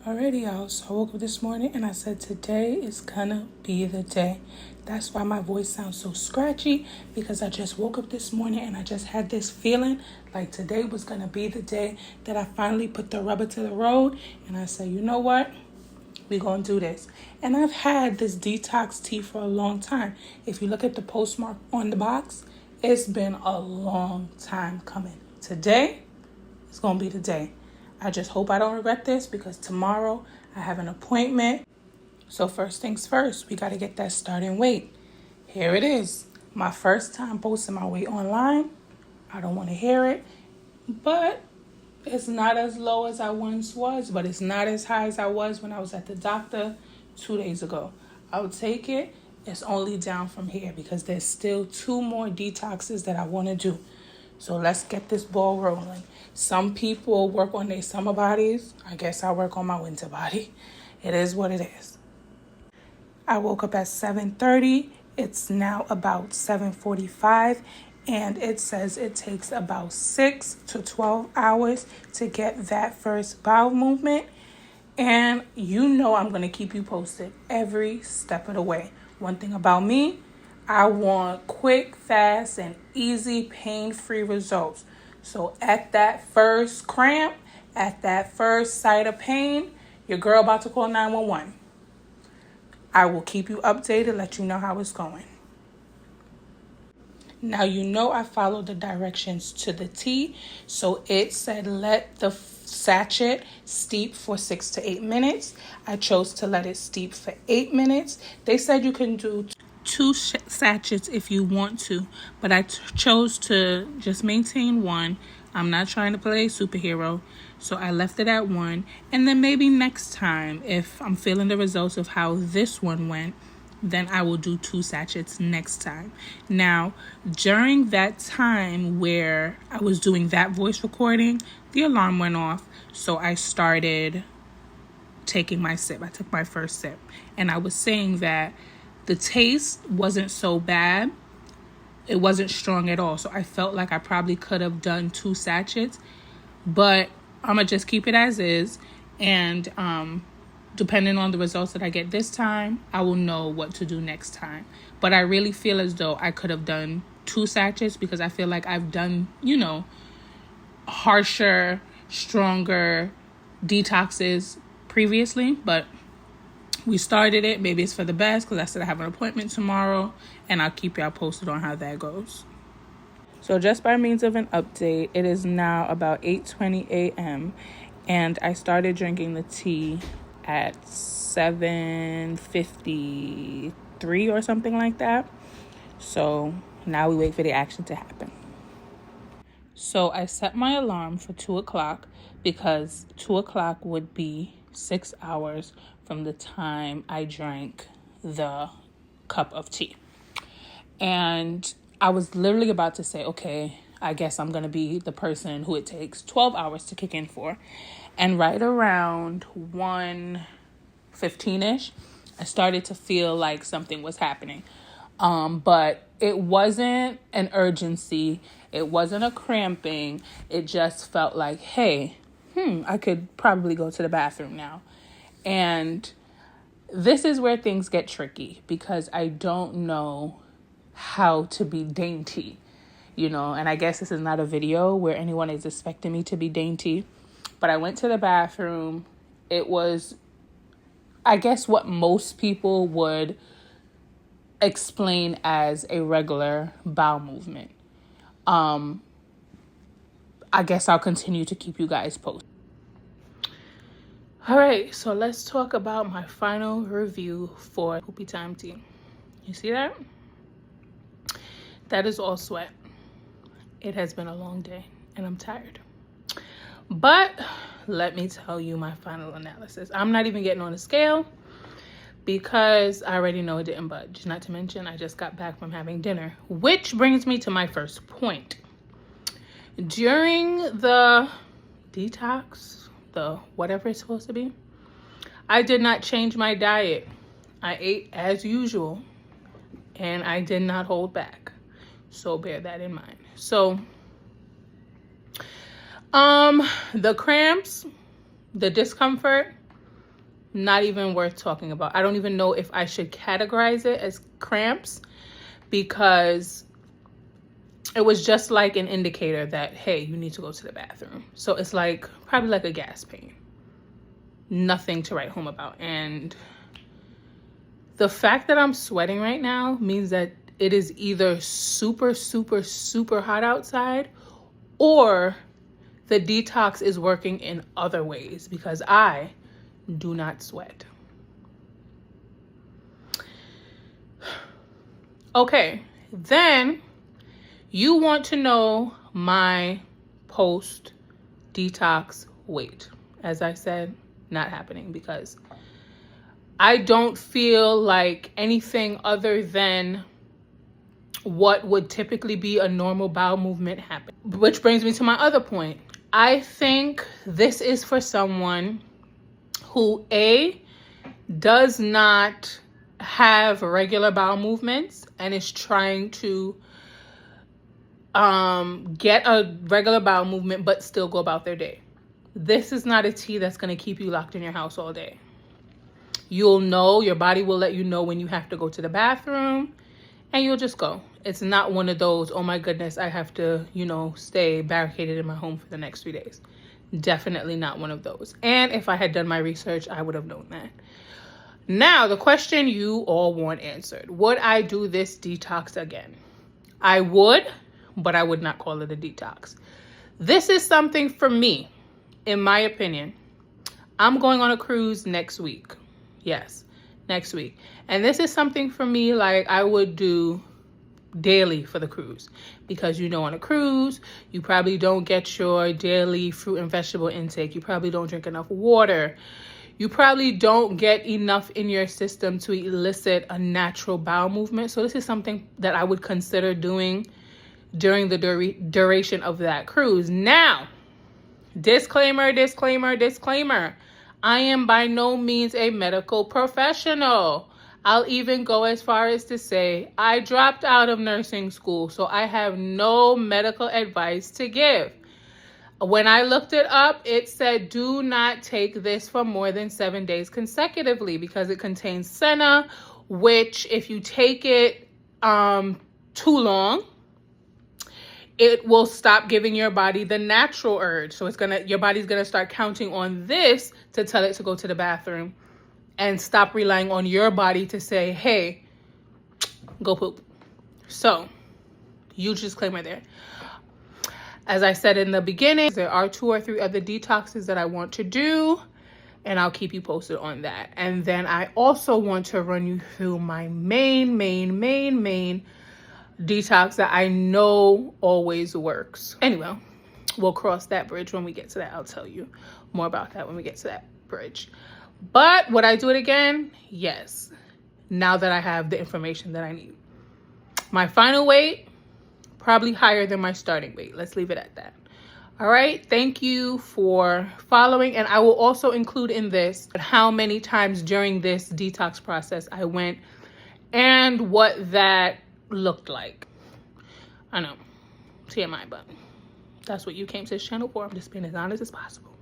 Alrighty, y'all. So I woke up this morning and I said today is gonna be the day. That's why my voice sounds so scratchy, because I just woke up this morning and I just had this feeling like today was gonna be the day that I finally put the rubber to the road. And I said, you know what? We're gonna do this. And I've had this detox tea for a long time. If you look at the postmark on the box, it's been a long time coming. Today is gonna be the day. I just hope I don't regret this, because tomorrow I have an appointment. So first things first, we got to get that starting weight. Here it is. My first time posting my weight online. I don't want to hear it, but it's not as low as I once was, but it's not as high as I was when I was at the doctor 2 days ago. I'll take it. It's only down from here because there's still 2 more detoxes that I want to do. So let's get this ball rolling. Some people work on their summer bodies. I guess I work on my winter body. It is what it is. I woke up at 7:30. It's now about 7:45. And it says it takes about 6 to 12 hours to get that first bowel movement. And you know I'm going to keep you posted every step of the way. One thing about me, I want quick, fast, and easy, pain-free results. So at that first cramp, at that first sight of pain, your girl about to call 911. I will keep you updated, let you know how it's going. Now, you know I followed the directions to the T. So it said let the sachet steep for 6 to 8 minutes. I chose to let it steep for 8 minutes. They said you can do 2 sachets if you want to, but I chose to just maintain 1. I'm not trying to play superhero, so I left it at 1. And then maybe next time, if I'm feeling the results of how this one went, then I will do 2 sachets next time. Now, during that time where I was doing that voice recording, the alarm went off, so I started taking my sip. I took my first sip, and I was saying that the taste wasn't so bad. It wasn't strong at all. So I felt like I probably could have done 2 sachets, but I'm going to just keep it as is. And depending on the results that I get this time, I will know what to do next time. But I really feel as though I could have done 2 sachets, because I feel like I've done, harsher, stronger detoxes previously. But we started it. Maybe it's for the best, because I said I have an appointment tomorrow, and I'll keep y'all posted on how that goes. So just by means of an update, it is now about 8:20 a.m. and I started drinking the tea at 7:53 or something like that. So now we wait for the action to happen. So I set my alarm for 2 o'clock, because 2 o'clock would be 6 hours from the time I drank the cup of tea. And I was literally about to say, okay, I guess I'm going to be the person who it takes 12 hours to kick in for. And right around 1:15-ish, I started to feel like something was happening. But it wasn't an urgency. It wasn't a cramping. It just felt like, hey, I could probably go to the bathroom now. And this is where things get tricky, because I don't know how to be dainty, and I guess this is not a video where anyone is expecting me to be dainty, but I went to the bathroom. It was, I guess, what most people would explain as a regular bowel movement. I guess I'll continue to keep you guys posted. All right, so let's talk about my final review for Poopy Time tea. You see that? That is all sweat. It has been a long day and I'm tired. But let me tell you my final analysis. I'm not even getting on a scale, because I already know it didn't budge. Not to mention, I just got back from having dinner, which brings me to my first point. During the detox, the whatever it's supposed to be, I did not change my diet. I ate as usual, and I did not hold back. So bear that in mind. So the cramps, the discomfort, Not even worth talking about. I don't even know if I should categorize it as cramps, because it was just like an indicator that, hey, you need to go to the bathroom. So it's like probably like a gas pain. Nothing to write home about. And the fact that I'm sweating right now means that it is either super, super, super hot outside, or the detox is working in other ways, because I do not sweat. Okay, then you want to know my post detox weight. As I said, not happening, because I don't feel like anything other than what would typically be a normal bowel movement happened. Which brings me to my other point. I think this is for someone who A, does not have regular bowel movements and is trying to get a regular bowel movement but still go about their day. This is not a tea that's going to keep you locked in your house all day. You'll know, your body will let you know when you have to go to the bathroom, and you'll just go. It's not one of those, oh my goodness, I have to, stay barricaded in my home for the next 3 days. Definitely not one of those. And if I had done my research, I would have known that. Now, the question you all want answered. Would I do this detox again? I would, but I would not call it a detox. This is something for me, in my opinion. I'm going on a cruise next week. Yes, next week. And this is something for me like I would do daily for the cruise, because on a cruise you probably don't get your daily fruit and vegetable intake. You probably don't drink enough water. You probably don't get enough in your system to elicit a natural bowel movement. So this is something that I would consider doing during the duration of that cruise. Now, disclaimer, I am by no means a medical professional. I'll even go as far as to say I dropped out of nursing school, so I have no medical advice to give. When I looked it up, it said do not take this for more than 7 days consecutively, because it contains senna, which if you take it too long, it will stop giving your body the natural urge. So your body's gonna start counting on this to tell it to go to the bathroom, and stop relying on your body to say, hey, go poop. So, huge disclaimer there. As I said in the beginning, there are 2 or 3 other detoxes that I want to do, and I'll keep you posted on that. And then I also want to run you through my main detox that I know always works. Anyway, we'll cross that bridge when we get to that. I'll tell you more about that when we get to that bridge. But would I do it again? Yes. Now that I have the information that I need. My final weight, probably higher than my starting weight. Let's leave it at that. All right. Thank you for following. And I will also include in this how many times during this detox process I went and what that looked like. I know. TMI, but that's what you came to this channel for. I'm just being as honest as possible.